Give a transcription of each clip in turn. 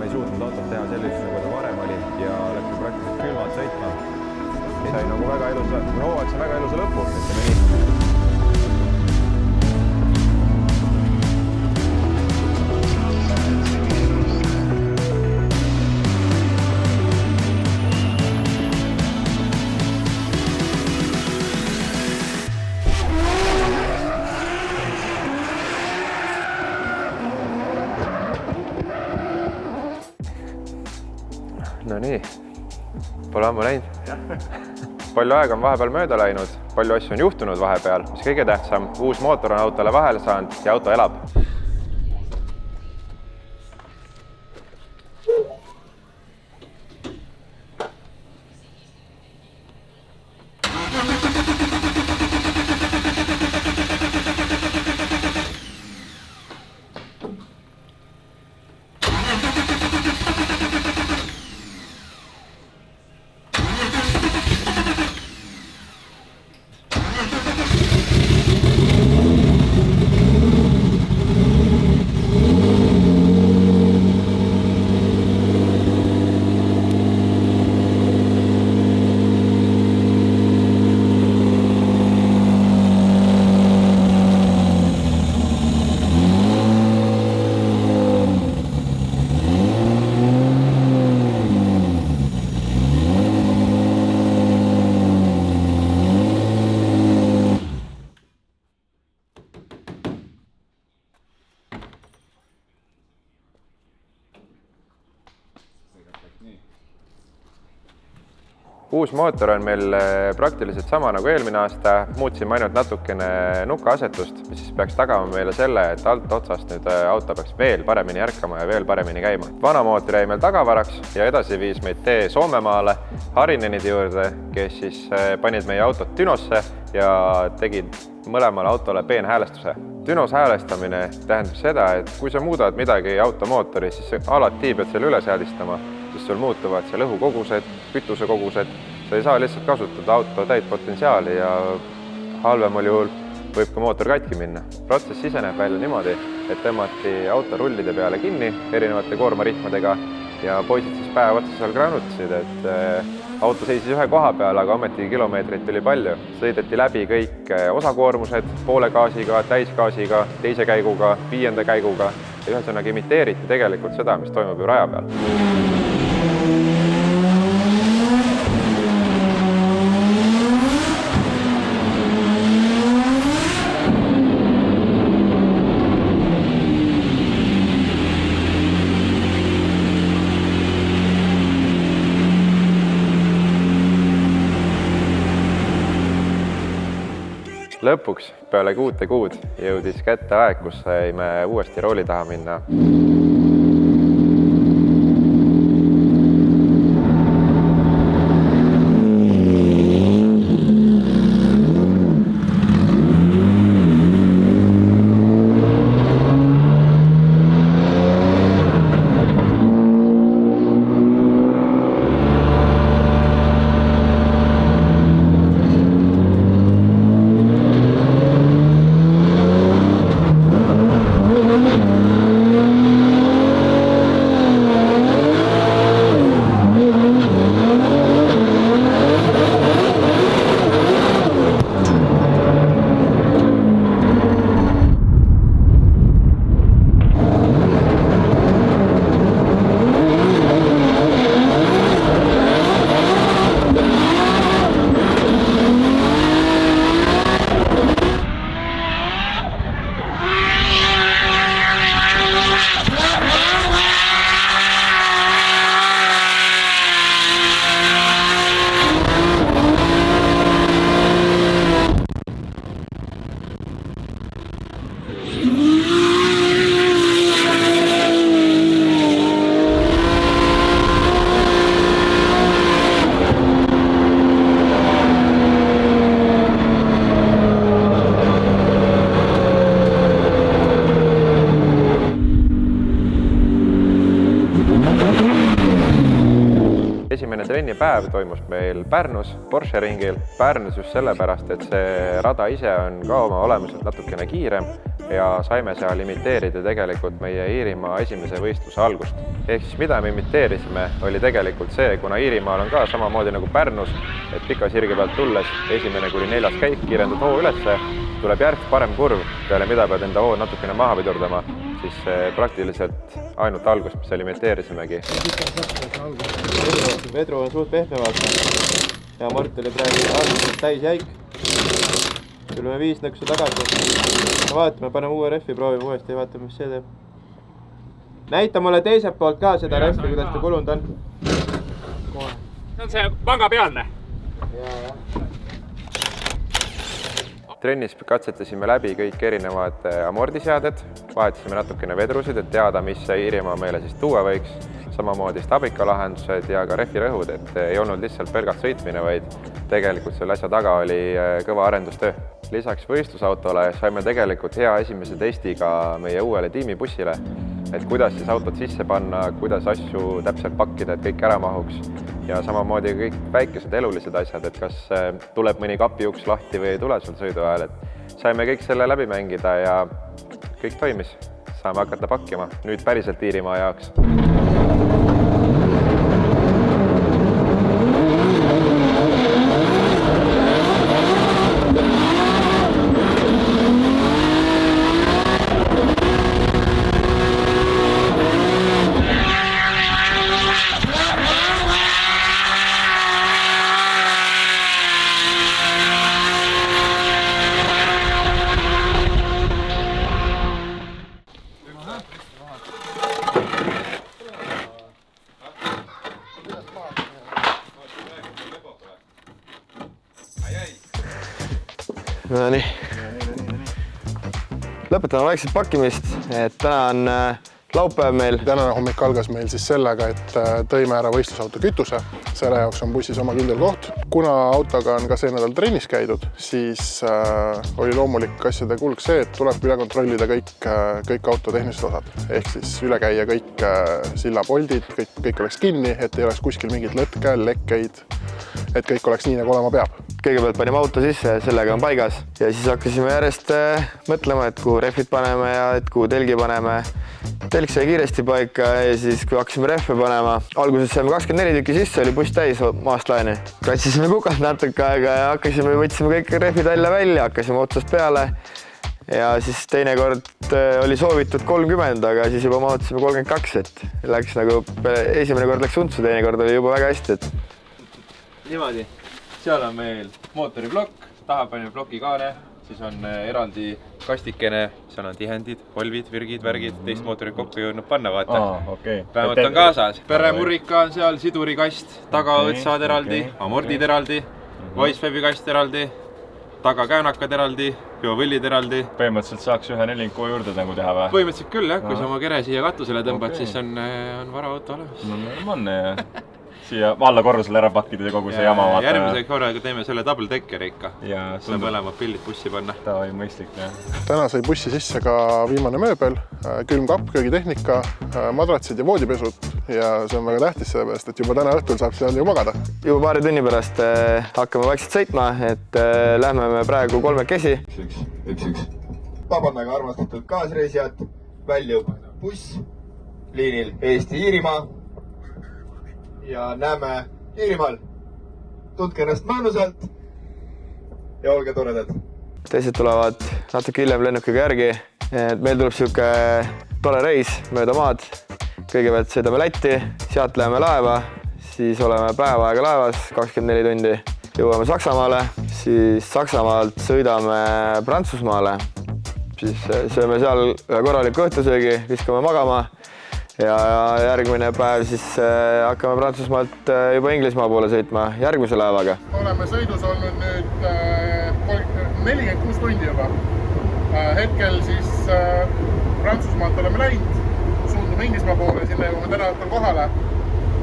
ei suutnud autot teha selliseks, nagu ta varem oli ja läks praktiliselt külmalt sõitma. Sai nagu väga ilusa, hooaeg sai väga ilusa lõpu, ütleme nii. No nii, pole ammu näinud. Palju aega on vahepeal mööda läinud, palju asju on juhtunud vahepeal, mis kõige tähtsam, uus mootor on autole vahele saanud ja auto elab. Uus mootor on meil praktiliselt sama nagu eelmine aasta, muutsime ainult natukene nukaasetust, mis peaks tagama meile selle, et alt otsast nüüd auto peaks veel paremini ärkama ja veel paremini käima. Vana mootor jäi meil tagavaraks ja edasi viis meid tee Soomemaale Harinenide juurde, kes siis panid meie autot Dynosse ja tegid mõlemale autole peenhäälestuse. Dynos häälestamine tähendab seda, et kui sa muudad midagi automootoris, siis alati pead selle üle seadistama, sest sul muutuvad seal õhukogused, kütusekogused, sa ei saa lihtsalt kasutada auto täit potentsiaali ja halvemal juhul võib ka mootor katki minna. Protsess ise näeb välja niimoodi, et tõmmati auto rullide peale kinni erinevate koormarihmadega ja poisid siis päev otsa seal granutasid, et auto seisis ühe koha peal, aga ometigi kilomeetreid tuli palju. Sõideti läbi kõik osakoormused poole gaasiga, täisgaasiga, teise käiguga, 5. käiguga ja ühesõnaga imiteeriti tegelikult seda, mis toimub ju raja peal. Lõpuks peale 6 kuud jõudis kätte aeg, kus saime uuesti rooli taha minna. Esimene trennipäev toimus meil Pärnus, Porsche ringil. Pärnus just sellepärast, et see rada ise on ka oma olemuselt natukene kiirem. ja saime seal imiteerida tegelikult meie Iirimaa esimese võistluse algust. Ehk siis mida me imiteerisime, oli tegelikult see, kuna Iirimaal on ka samamoodi nagu Pärnus, et pika sirge pealt tulles esimene kuni 4. käik kiirendad hoo ülesse, tuleb järg parem kurv, peale mida pead enda hoo natukene maha pidurdama, siis praktiliselt ainult algust, mis seal imiteerisimegi. Vedru on suht pehme vaata ja Mart oli praegu alguses täis jäik. Tuleme 5 nõksu tagasi. Vaatame, paneme uue rehvi, proovime uuesti ja vaatame, mis see teeb. Näita mulle teiselt poolt ka seda rehvi, kuidas ta kulunud on. See on see pangapealne. Trennis katsetasime läbi kõik erinevad amordiseaded, vahetasime natukene vedrusid, et teada, mis Iirimaa meile siis tuua võiks. Samamoodi stabikalahendused ja ka rehvi rõhud, et ei olnud lihtsalt pelgalt sõitmine, vaid tegelikult selle asja taga oli kõva arendustöö. Lisaks võistlusautole saime tegelikult hea esimese testiga meie uuele tiimibussile, et kuidas siis autot sisse panna, kuidas asju täpselt pakkida, et kõik ära mahuks. Ja samamoodi kõik väikesed elulised asjad, et kas tuleb mõni kapiuks lahti või ei tule sul sõidu ajal, et saime kõik selle läbi mängida ja kõik toimis. Saame hakata pakkima, nüüd päriselt Iirimaa jaoks. No nii. Lõpetame vaikselt pakkimist, et täna on laupäev meil. Tänane hommik algas meil siis sellega, et tõime ära võistlusauto kütuse. Selle jaoks on bussis oma kindel koht. Kuna autoga on ka see nädal trennis käidud, siis oli loomulik asjade kulg see, et tuleb üle kontrollida kõik auto tehnilised osad. Ehk siis üle käia kõik sillapoldid, kõik oleks kinni, et ei oleks kuskil mingit lõtke, lekkeid, et kõik oleks nii, nagu olema peab. Kõigepealt panime auto sisse, sellega on paigas ja siis hakkasime järjest mõtlema, et kuhu rehvid paneme ja et kuhu telgi paneme. Telk sai kiiresti paika ja siis kui hakkasime rehve panema, alguses saime 24 tükki sisse, oli buss täis maast laeni. Katsisime kukalt natuke aega ja võtsime kõik rehvid välja, hakkasime otsast peale ja siis teinekord oli soovitud 30, aga siis juba mahutasime 32, et läks nagu, esimene kord läks untsu, teine kord oli juba väga hästi. Niimoodi. Seal on meil mootoriplokk, taha panime ploki kaane, siis on eraldi kastikene, seal on tihendid, polvid, virgid, värgid, teist mootorit kokku jõudnud panna, vaata. Vähemalt on kaasas. Peremurrika on seal, sidurikast, tagaõõtsad eraldi, amordid eraldi, voicewebi kast eraldi, tagakäänakad eraldi, peovõllid eraldi. Põhimõtteliselt saaks ühe 4 juurde nagu teha või? Põhimõtteliselt küll, jah. Kui sa oma kere siia katusele tõmbad, siis on varaauto olemas. No on ja siia alla korrusele ära pakkida ja kogu see jama vaata. Järgmise korraga teeme selle double deckeri ikka. Saab mõlemad pildid bussi panna. Ta oli mõistlik, jah. Täna sai bussi sisse ka viimane mööbel, külmkapp, köögitehnika, madratsid ja voodipesud ja see on väga tähtis sellepärast, et juba täna õhtul saab seal ju magada. Juba paari tunni pärast hakkame vaikselt sõitma, et lähme me praegu 3-kesi. Üks. Vabandaga armastatud kaasreisijad, väljub buss liinil Eesti-Iirimaa ja näeme Iirimaal. Tundke ennast mõnusalt ja olge toredad. Teised tulevad natuke hiljem lennukiga järgi. Meil tuleb siuke tore reis mööda maad. Kõigepealt sõidame Lätti, sealt läheme laeva, siis oleme päeva aega laevas, 24 tundi. Jõuame Saksamaale, siis Saksamaalt sõidame Prantsusmaale. Siis sööme seal korraliku õhtusöögi, viskame magama. Ja järgmine päev siis hakkame Prantsusmaalt juba Inglismaa poole sõitma järgmise laevaga. Oleme sõidus olnud nüüd 46 tundi juba. Hetkel siis Prantsusmaalt oleme läinud, suundume Inglismaa poole, sinna jõuame täna õhtul kohale.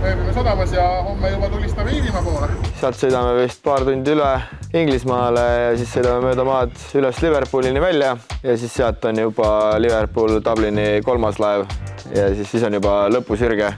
Ööbime sadamas ja homme juba tulistame Iirimaa poole. Sealt sõidame vist paar tundi üle Inglismaale ja siis sõidame mööda maad üles Liverpoolini välja ja siis sealt on juba Liverpool-Dublini 3. laev ja siis on juba lõpusirge.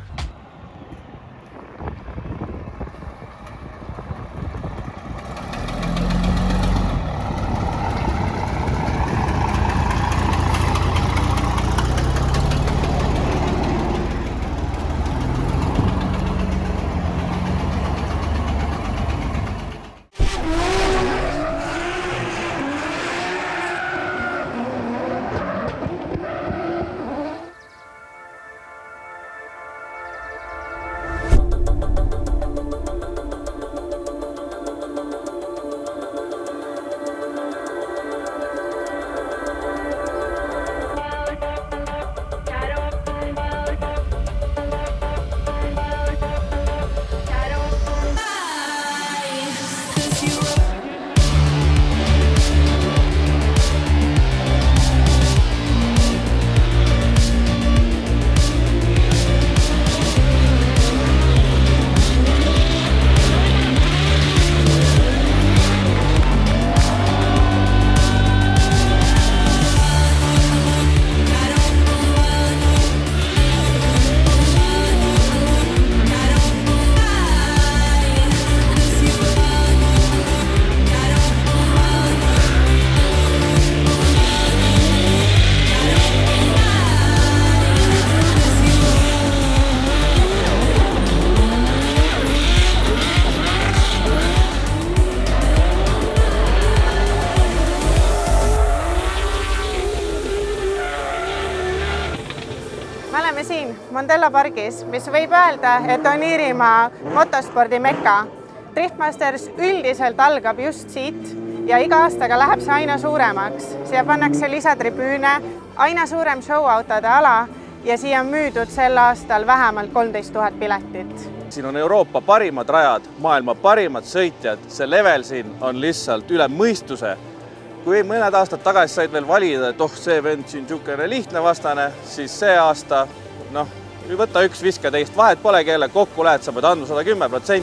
oleme siin Mondello pargis, mis võib öelda, et on Iirimaa motospordi mekka. Driftmasters üldiselt algab just siit ja iga aastaga läheb see aina suuremaks. Siia pannakse lisatribüüne, aina suurem show-autode ala ja siia on müüdud sel aastal vähemalt 13 000 piletit. Siin on Euroopa parimad rajad, maailma parimad sõitjad. See level siin on lihtsalt üle mõistuse. Kui mõned aastad tagasi said veel valida, et see vend siin niisugune lihtne vastane, siis see aasta, võta üks, viske teist, vahet pole kelle, kokku lähed, sa pead andma 110%.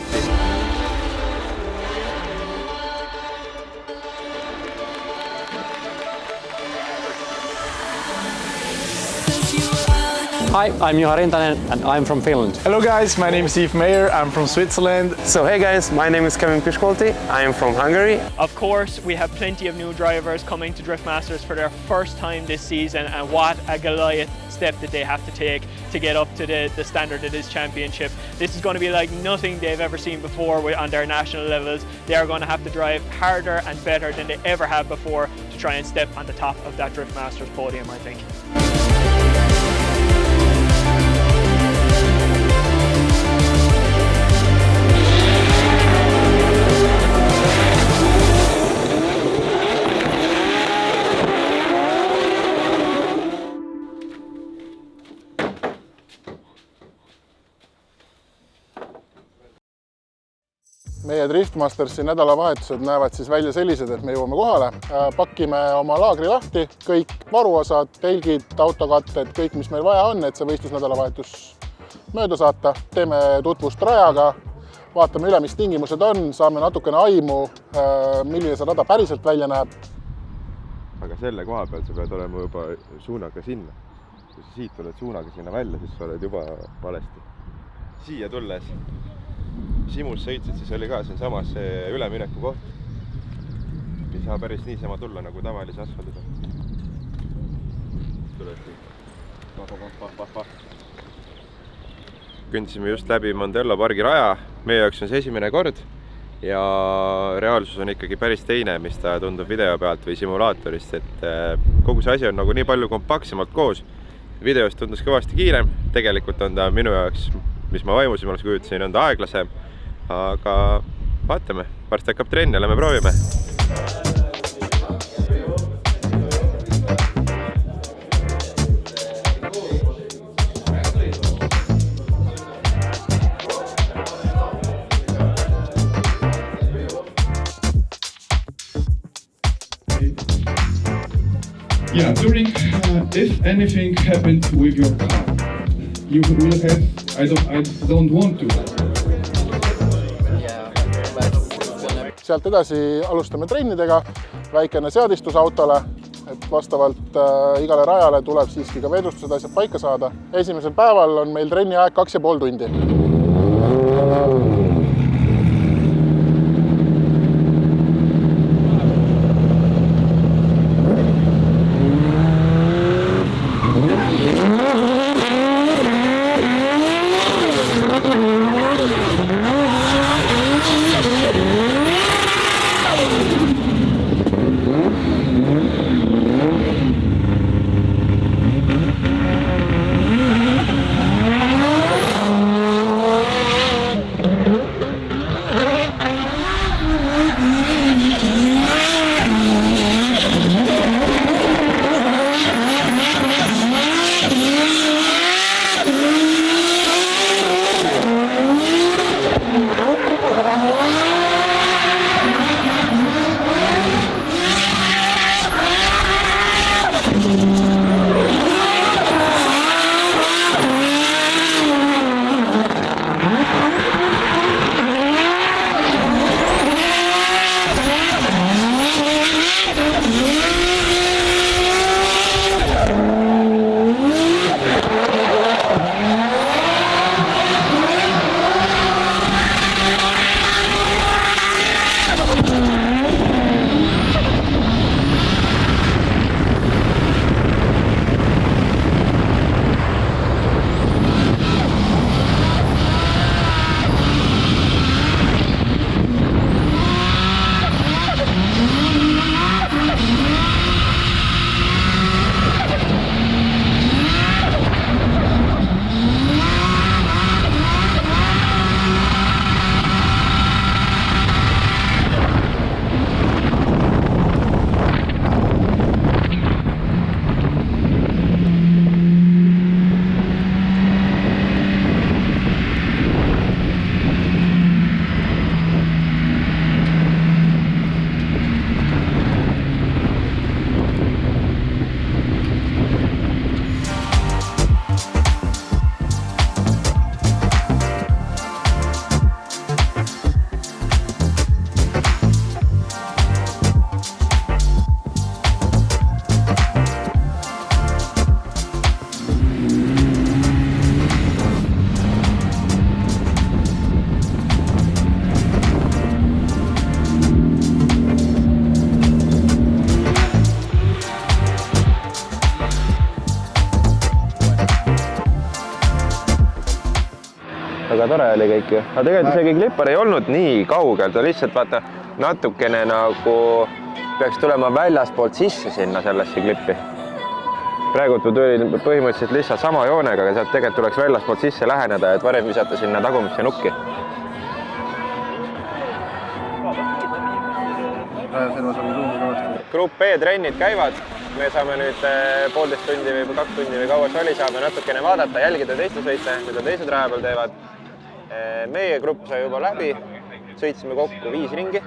Hi, I'm Juha Rintanen and I'm from Finland. Hello guys, my name is Yves Meyer, I'm from Switzerland. So hey guys, my name is Kevin Piskolti, I am from Hungary. Of course, we have plenty of new drivers coming to Drift Masters for their first time this season, and what a Goliath step that they have to take to get up to the standard of this championship. This is going to be like nothing they've ever seen before on their national levels. They are going to have to drive harder and better than they ever have before to try and step on the top of that Drift Masters podium, I think. Meie Driftmastersi nädalavahetused näevad siis välja sellised, et me jõuame kohale, pakime oma laagri lahti, kõik varuosad, telgid, autokatted, kõik, mis meil vaja on, et see võistlusnädalavahetus mööda saata. Teeme tutvust rajaga, vaatame üle, mis tingimused on, saame natukene aimu, milline see rada päriselt välja näeb. Aga selle koha peal sa pead olema juba suunaga sinna. Kui sa siit oled suunaga sinna välja, siis sa oled juba valesti. Siia tulles Simus sõitsid, siis oli ka siin samas see ülemineku koht. Ei saa päris niisama tulla nagu tavalise asfaldiga. Kõndisime just läbi Mondello pargi raja. Meie jaoks on see esimene kord ja reaalsus on ikkagi päris teine, mis ta tundub video pealt või simulaatorist. Et kogu see asi on nagu nii palju kompaktsemalt koos. Videost tundus kõvasti kiirem. Tegelikult on ta minu jaoks, mis ma vaimusimaks kujutasin, on ta aeglasem. Aga vaatame, varsti hakkab trenn ja lähme proovime. Yeah, during if anything happened with your car, you will have, I don't want to. Sealt edasi alustame trennidega, väikene seadistus autole, et vastavalt igale rajale tuleb siiski ka vedustused asjad paika saada. Esimesel päeval on meil trenni aeg 2,5 tundi. väga tore oli kõik ju. Aga tegelikult isegi klippar ei olnud nii kaugel, ta lihtsalt vaata natukene nagu peaks tulema väljaspoolt sisse sinna sellesse klippi. Praegu tuli põhimõtteliselt lihtsalt sama joonega, aga sealt tegelikult tuleks väljaspoolt sisse läheneda, et varem visata sinna tagumisse nukki. Grupp B-trennid käivad. Me saame nüüd 1,5 tundi või 2 tundi või kaua see oli, saame natukene vaadata, jälgida teiste sõite, mida teised raja peal teevad. Meie grupp sai juba läbi, sõitsime kokku 5 ringi.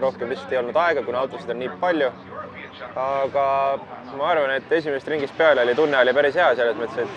Rohkem lihtsalt ei olnud aega, kuna autosid on nii palju. Aga ma arvan, et esimesest ringist peale oli tunne oli päris hea selles mõttes,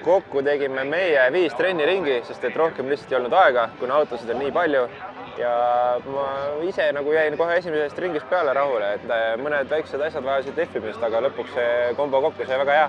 kokku tegime meie 5 trenniringi, sest et rohkem lihtsalt ei olnud aega, kuna autosid on nii palju. Ja ma ise nagu jäin kohe esimesest ringist peale rahule, et mõned väiksed asjad vajasid lehvimist, aga lõpuks see kombo kokku sai väga hea.